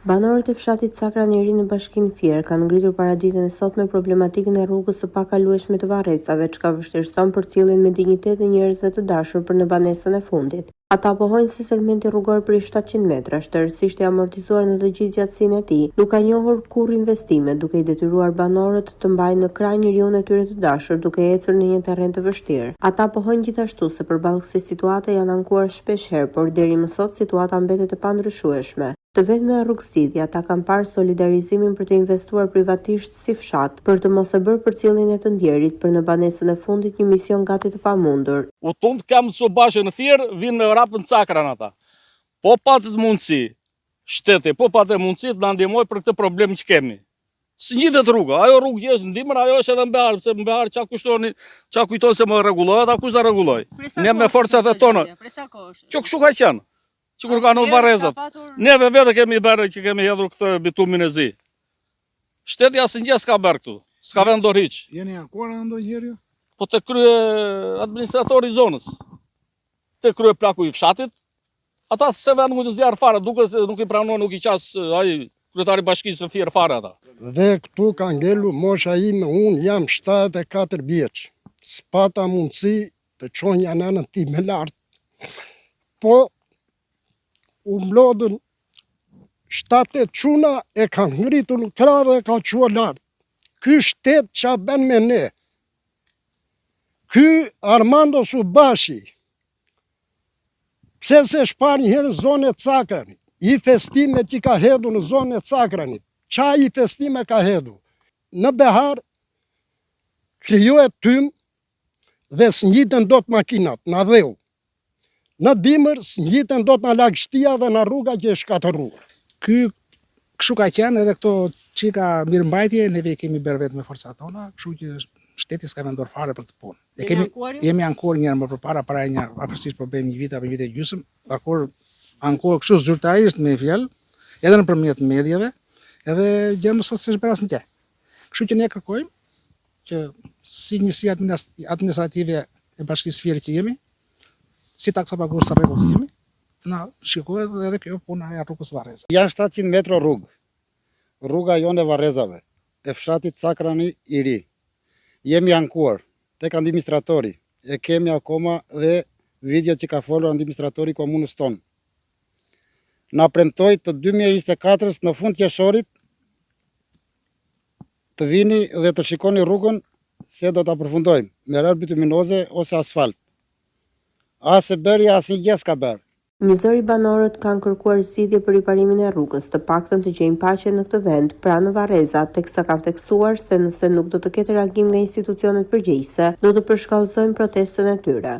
Banorët e fshatit Sakraniri në bashkinë Fier kanë ngritur paraditën e sotme problematikën e rrugës së pakalueshme të Varrezave, çka vështirëson përcjelljen me dinjitet e njerëzve të dashur për në banesën e fundit. Ata pohojnë se segmenti rrugor për 700 metrash, tërësisht i amortizuar në të gjithë gjatësinë e tij, nuk ka njohur kurrë investime, duke i detyruar banorët të mbajnë në kraj njeriun e tyre të dashur, duke ecur në një terren të vështirë. Ata pohojnë gjithashtu se përballë kësaj situate janë ankuar shpesh herë, por deri më sot situata mbetet e pandryshueshme. Të vetme rrugëzidhja ata kanë parë solidarizimin për të investuar privatisht si fshat, për të mos e bërë përcjelljen e të ndjerit për në banesën e fundit një mision gati të pamundur. U tund kam së bashkë në Fier, vinë me rapën Sakran ata. Po patët mundësi, shteti, po patët mundësi të na ndihmoj për këtë problem që kemi. Si njëtet rruga, ajo rrugë që është ndihmën, ajo është edhe mbear, se mbear çka kujton se më rregullohet, a kush ta rregulloj. Ne me forcat e tona. Që kështu ka qenë. Që kur kanë në Varrezat. Neve vetë kemi bërë që kemi hedhur këtë bitumin e zi. Shteti asë një s'ka bërë këtu. S'ka vendor hiq. Jeni ankuar ndonjëherë? Po të krye administratori i zonës. Të krye plaku i fshatit. Ata se vend mu të zjarë fare, duke se nuk i pranon, nuk i qas ai kryetari bashkisë në Fier fare ata. Dhe këtu ka ngelu mosha ime, unë jam 74 vjeç. S'pata mundësi të çonja nënën time lart. Po u mlodën 7-8 çuna e kanë ngritur në krah dhe ka qua lart. Ky shtet qa ben me ne. Ky Armando Subashi, pse se shpar një herë në zonë e Sakranit, i festime që ka hedhu në zonë e Sakranit, qa i festime ka hedhu? Në behar, krijohet tym dhe s'njiten do të makinat, në dheu. Në dimër, s'njiten do të në lagështia dhe në rruga që e shkatëruar. Ky kështu ka qenë edhe këto që ka mirëmbajtje, neve kemi bërë vetë me forcat tona, kështu që shteti s'ka vendor fare për këtë punë. Jemi ankuar njërë më përpara, para një afërsisht problem një vit apo vite gjysmë, ankuar kështu zyrtarisht me fjalë, edhe nëpërmjet mediave, edhe gjë më sot se shberas në kje. Kështu që ne kërkojmë që si njësi administrative e bashkisë Fier që jemi, si taksa pagues sa rregull që jemi, të na shikohet edhe kjo puna e rrugës Varreza. Janë 700 metra rrugë. Rruga jonë e Varrezave, e fshatit Sakrani i ri. Jemi ankuar tek administratori. E kemi akoma dhe video që ka folur administratori i komunës tonë. Na premtoi të 2024-s në fund qershorit të vini dhe të shikoni rrugën se do ta përfundojmë me rrugë bituminoze ose asfalt. As e bëri as një gjë s'ka bërë. Një zëri banorët kanë kërkuar zgjidhje për riparimin e rrugës, të paktën të gjejnë paqe në këtë vend, pranë Varreza, teksa kanë theksuar se nëse nuk do të ketë reagim nga institucionet përgjegjëse, do të përshkallëzojnë protestën e tyre.